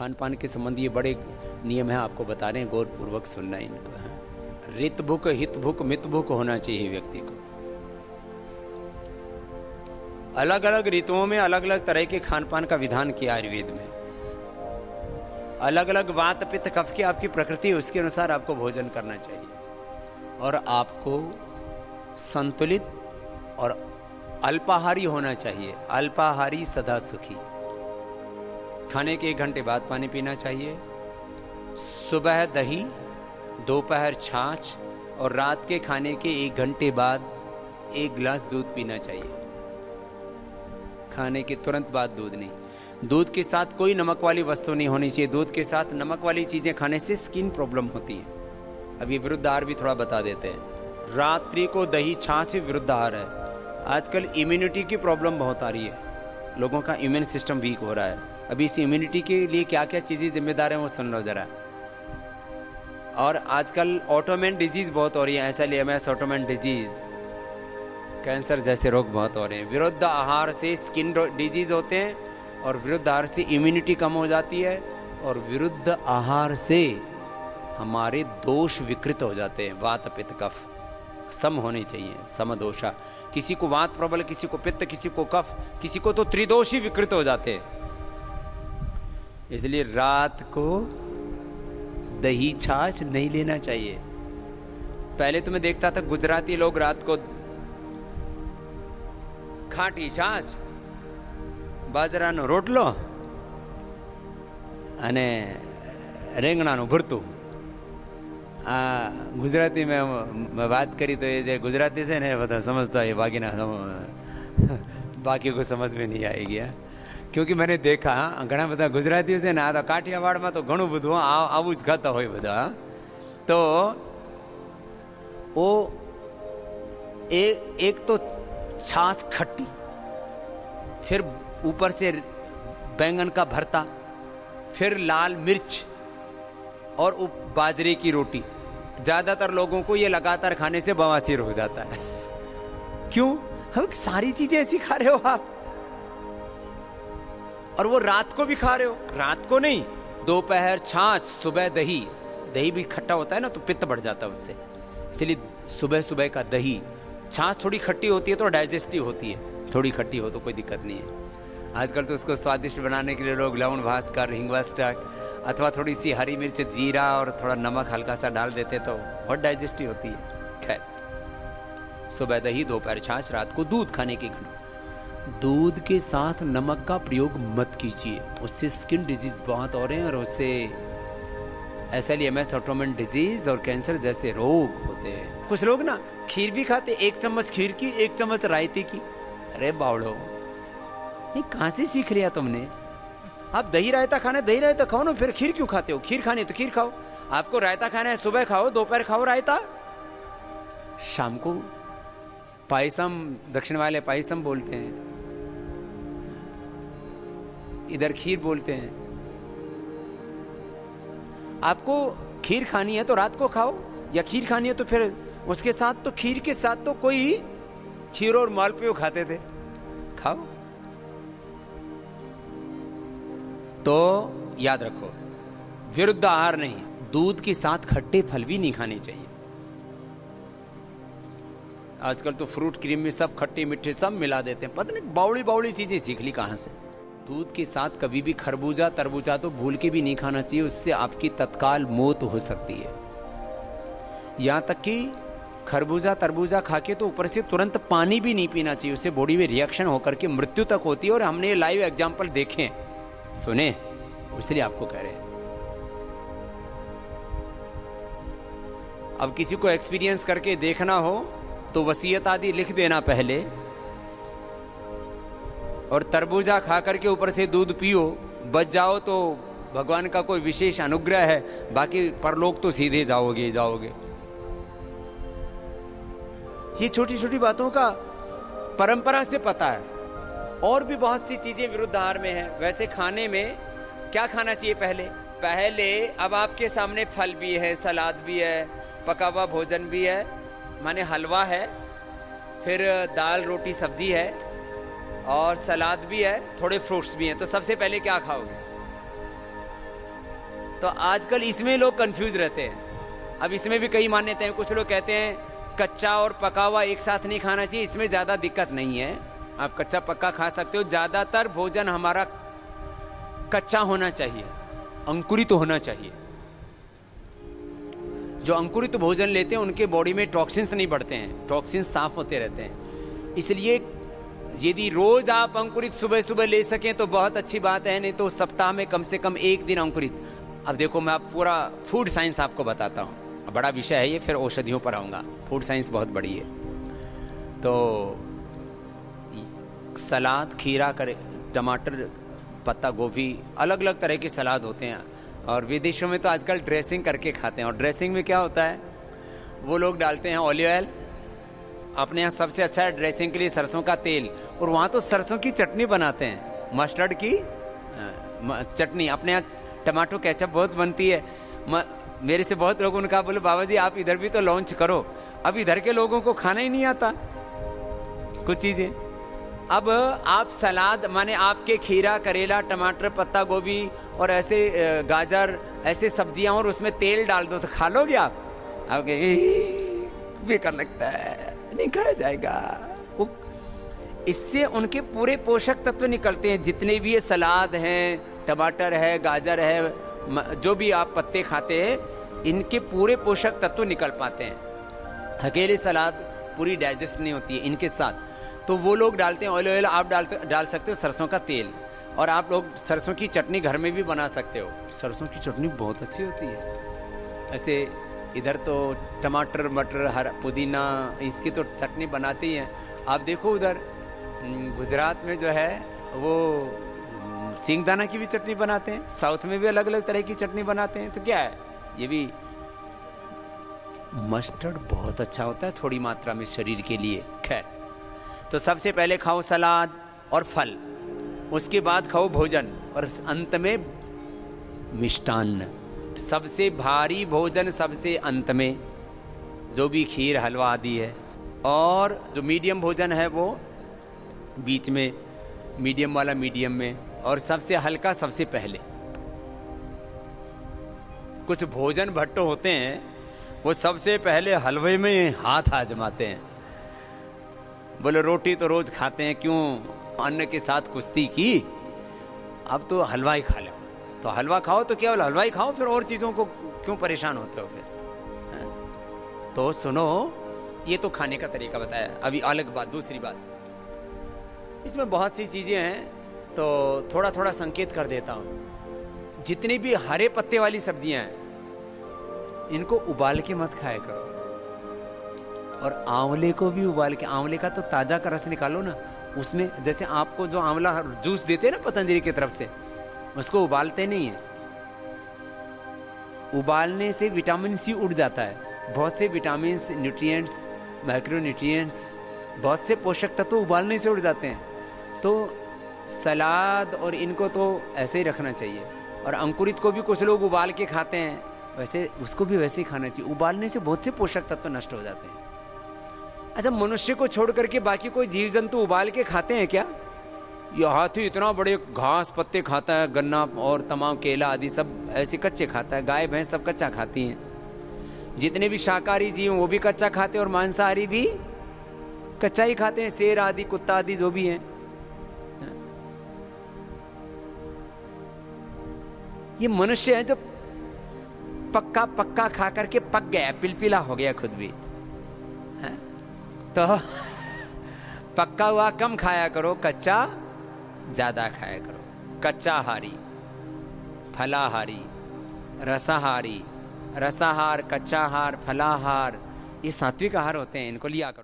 खान पान के संबंधी ये बड़े नियम हैं, आपको बता रहे हैं, गौरपूर्वक सुनना इनको। रित भुक, हित भुक, मित भुक होना चाहिए व्यक्ति को। अलग अलग ऋतुओं में अलग अलग तरह के खान पान का विधान किया आयुर्वेद में। अलग अलग वात पित्त कफ की आपकी प्रकृति है, उसके अनुसार आपको भोजन करना चाहिए। और आपको संतुलित और अल्पाहारी होना चाहिए। अल्पाहारी सदा सुखी। खाने के 1 घंटे बाद पानी पीना चाहिए। सुबह दही, दोपहर छाछ और रात के खाने के 1 घंटे बाद 1 गिलास दूध पीना चाहिए। खाने के तुरंत बाद दूध नहीं। दूध के साथ कोई नमक वाली वस्तु नहीं होनी चाहिए। दूध के साथ नमक वाली चीजें खाने से स्किन प्रॉब्लम होती है। अब ये विरुद्ध आहार भी थोड़ा बता देते हैं। रात्रि को दही छाछ विरुद्ध आहार है। आजकल इम्यूनिटी की प्रॉब्लम बहुत आ रही है, लोगों का इम्यून सिस्टम वीक हो रहा है। अभी इस इम्यूनिटी के लिए क्या क्या चीजें जिम्मेदार हैं वो सुन लो जरा। और आजकल ऑटोमेन डिजीज बहुत हो रही है, SLEMS ऑटोमेन डिजीज, कैंसर जैसे रोग बहुत हो रहे हैं। विरुद्ध आहार से स्किन डिजीज होते हैं, और विरुद्ध आहार से इम्यूनिटी कम हो जाती है, और विरुद्ध आहार से हमारे दोष विकृत हो जाते हैं। वात पित्त कफ सम होनी चाहिए, समदोषा। किसी को वात प्रबल, किसी को पित्त, किसी को कफ, किसी को तो त्रिदोषी विकृत हो जाते हैं। इसलिए रात को दही छाछ नहीं लेना चाहिए। पहले तो मैं देखता था गुजराती लोग रात को खाटी छाछ, बाજરાનો રોટલો અને રીંગણાનું ભરતું। गुजराती में बात करी तो ये जो गुजराती से ने બધા समझता है, बाकी को समझ में नहीं आएगी। क्योंकि मैंने देखा घણા બધા ગુજરાતીઓ છે ને, આ તો કાઠિયાવાડમાં તો ઘણું બધું આવું જ ખાતા હોય બધા। તો वो एक तो छाछ खट्टी, फिर ऊपर से बैंगन का भरता, फिर लाल मिर्च और बाजरे की रोटी। ज्यादातर लोगों को ये लगातार खाने से बवासीर हो जाता है। क्यों? हम सारी चीजें ऐसी खा रहे हो आप, और वो रात को भी खा रहे हो। रात को नहीं, दोपहर छाछ, सुबह दही। दही भी खट्टा होता है ना, तो पित्त बढ़ जाता है उससे। इसलिए सुबह सुबह का दही। छाछ थोड़ी खट्टी होती है तो डाइजेस्टिव होती है, थोड़ी खट्टी हो तो कोई दिक्कत नहीं है। आजकल तो उसको स्वादिष्ट बनाने के लिए लोग लवण भास्कर, हिंगवा स्टक अथवा थोड़ी सी हरी मिर्च, जीरा और थोड़ा नमक हल्का सा डाल देते तो बहुत डाइजेस्टिव होती है। खैर, सुबह दही, दोपहर छाछ, रात को दूध खाने के घंटे। दूध के साथ नमक का प्रयोग मत कीजिए, उससे स्किन डिजीज बहुत हो रहे हैं, और उससे SLEMS ऑटोमेन डिजीज और कैंसर जैसे रोग होते हैं। कुछ लोग ना खीर भी खाते, 1 चम्मच खीर की, 1 चम्मच रायते की। अरे बावड़ो, ये कहां से सीख लिया तुमने? आप दही रायता खाना है, दही रायता खाओ ना, फिर खीर क्यों खाते हो? खीर खानी है तो खीर खाओ। आपको रायता खाना है, सुबह खाओ, दोपहर खाओ रायता, शाम को पायसम। दक्षिण वाले पायसम बोलते हैं, इधर खीर बोलते हैं। आपको खीर खानी है तो रात को खाओ, या खीर खानी है तो फिर उसके साथ, तो खीर के साथ तो कोई खीर और मालपुआ खाते थे, खाओ। तो याद रखो, विरुद्ध आहार नहीं। दूध के साथ खट्टे फल भी नहीं खाने चाहिए। आजकल तो फ्रूट क्रीम में सब खट्टे मीठे सब मिला देते हैं, पता नहीं बावड़ी बावड़ी चीजें सीख ली कहां से। दूध के साथ कभी भी खरबूजा तरबूजा तो भूल के भी नहीं खाना चाहिए, उससे आपकी तत्काल मौत हो सकती है। यहां तक कि खरबूजा तरबूजा खा के तो ऊपर से तुरंत पानी भी नहीं पीना चाहिए, उससे बॉडी में रिएक्शन होकर के मृत्यु तक होती है। और हमने ये लाइव एग्जाम्पल देखे, सुने, इसलिए आपको कह रहे हैं। अब किसी को एक्सपीरियंस करके देखना हो तो वसीयत आदि लिख देना पहले, और तरबूजा खा करके ऊपर से दूध पियो, बच जाओ तो भगवान का कोई विशेष अनुग्रह है, बाकी परलोक तो सीधे जाओगे जाओगे। ये छोटी छोटी बातों का परंपरा से पता है। और भी बहुत सी चीजें विरुद्ध आहार में है। वैसे खाने में क्या खाना चाहिए? पहले अब आपके सामने फल भी है, सलाद भी है, पका हुआ भोजन भी है, माने हलवा है, फिर दाल रोटी सब्जी है, और सलाद भी है, थोड़े फ्रूट्स भी हैं। तो सबसे पहले क्या खाओगे? तो आजकल इसमें लोग कंफ्यूज रहते हैं। अब इसमें भी कई मान्यताएं हैं। कुछ लोग कहते हैं कच्चा और पका हुआ एक साथ नहीं खाना चाहिए, इसमें ज़्यादा दिक्कत नहीं है, आप कच्चा पक्का खा सकते हो। ज़्यादातर भोजन हमारा कच्चा होना चाहिए, अंकुरित होना चाहिए। जो अंकुरित भोजन लेते हैं उनके बॉडी में टॉक्सिन्स नहीं बढ़ते हैं, टॉक्सिन्स साफ होते रहते हैं। इसलिए यदि रोज आप अंकुरित सुबह सुबह ले सकें तो बहुत अच्छी बात है, नहीं तो सप्ताह में कम से कम एक दिन अंकुरित। अब देखो मैं आप पूरा फूड साइंस आपको बताता हूँ, बड़ा विषय है ये, फिर औषधियों पर आऊँगा। फूड साइंस बहुत बड़ी है। तो सलाद, खीरा, करे, टमाटर, पत्ता गोभी, अलग अलग तरह के सलाद होते हैं। और विदेशों में तो आजकल ड्रेसिंग करके खाते हैं। और ड्रेसिंग में क्या होता है, वो लोग डालते हैं ऑलिव ऑयल, अपने यहाँ सबसे अच्छा है ड्रेसिंग के लिए सरसों का तेल, और वहाँ तो सरसों की चटनी बनाते हैं, मस्टर्ड की चटनी। अपने यहाँ टमाटो केचप बहुत बनती है। मेरे से बहुत लोगों ने कहा, बोले बाबा जी आप इधर भी तो लॉन्च करो। अब इधर के लोगों को खाना ही नहीं आता कुछ चीज़ें। अब आप सलाद माने आपके खीरा, करेला, टमाटर, पत्ता गोभी और ऐसे गाजर, ऐसे सब्जियां, और उसमें तेल डाल दो तो खा लोगे आप? बेकार लगता है, नहीं खाया जाएगा। इससे उनके पूरे पोषक तत्व निकलते हैं। जितने भी ये सलाद हैं, टमाटर है, गाजर है, जो भी आप पत्ते खाते हैं, इनके पूरे पोषक तत्व निकल पाते हैं। अकेले सलाद पूरी डाइजेस्ट नहीं होती है इनके साथ। तो वो लोग डालते हैं ऑलिव ऑयल, आप डाल सकते हो सरसों का तेल। और आप लोग सरसों की चटनी घर में भी बना सकते हो। सरसों की चटनी बहुत अच्छी होती है। ऐसे इधर तो टमाटर, मटर, हरा, पुदीना, इसकी तो चटनी बनाते ही हैं। आप देखो उधर गुजरात में जो है वो सिंगदाना की भी चटनी बनाते हैं। साउथ में भी अलग अलग तरह की चटनी बनाते हैं। तो क्या है, ये भी मस्टर्ड बहुत अच्छा होता है थोड़ी मात्रा में शरीर के लिए। खैर, तो सबसे पहले खाओ सलाद और फल, उसके बाद खाओ भोजन, और अंत में मिष्टान्न। सबसे भारी भोजन सबसे अंत में, जो भी खीर, हलवा आदि है। और जो मीडियम भोजन है वो बीच में, मीडियम वाला मीडियम में, और सबसे हल्का सबसे पहले। कुछ भोजन भट्टो होते हैं वो सबसे पहले हलवे में हाथ आजमाते हैं। बोले रोटी तो रोज खाते हैं, क्यों अन्न के साथ कुश्ती की, अब तो हलवा ही खा लो। तो हलवा खाओ तो केवल हलवा ही खाओ, फिर और चीज़ों को क्यों परेशान होते हो फिर? तो सुनो, ये तो खाने का तरीका बताया। अभी अलग बात, दूसरी बात, इसमें बहुत सी चीज़ें हैं, तो थोड़ा थोड़ा संकेत कर देता हूँ। जितनी भी हरे पत्ते वाली सब्जियां हैं, इनको उबाल के मत खाया करो। और आंवले को भी उबाल के, आंवले का तो ताजा का रस निकालो ना, उसमें जैसे आपको जो आंवला जूस देते हैं ना पतंजलि की तरफ से, उसको उबालते नहीं है। उबालने से विटामिन सी उड़ जाता है। बहुत से विटामिन, न्यूट्रिएंट्स, माइक्रोन्यूट्रिएंट्स, बहुत से पोषक तत्व उबालने से उड़ जाते हैं। तो सलाद और इनको तो ऐसे ही रखना चाहिए। और अंकुरित को भी कुछ लोग उबाल के खाते हैं, वैसे उसको भी वैसे ही खाना चाहिए। उबालने से बहुत से पोषक तत्व नष्ट हो जाते हैं। अच्छा, मनुष्य को छोड़ करके बाकी कोई जीव जंतु उबाल के खाते हैं क्या? ये हाथी इतना बड़े घास पत्ते खाता है, गन्ना और तमाम केला आदि सब ऐसे कच्चे खाता है। गाय भैंस सब कच्चा खाती हैं। जितने भी शाकाहारी जीव वो भी कच्चा खाते हैं, और मांसाहारी भी कच्चा ही खाते हैं। शेर आदि, कुत्ता आदि जो भी हैं। ये मनुष्य है जो पक्का पक्का खा करके पक गया, पिलपिला हो गया खुद भी है? तो पक्का हुआ कम खाया करो, कच्चा ज्यादा खाया करो। कच्चाहारी, फलाहारी, रसाहारी, रसाहार, कच्चाहार, फलाहार, ये सात्विक आहार होते हैं, इनको लिया करो।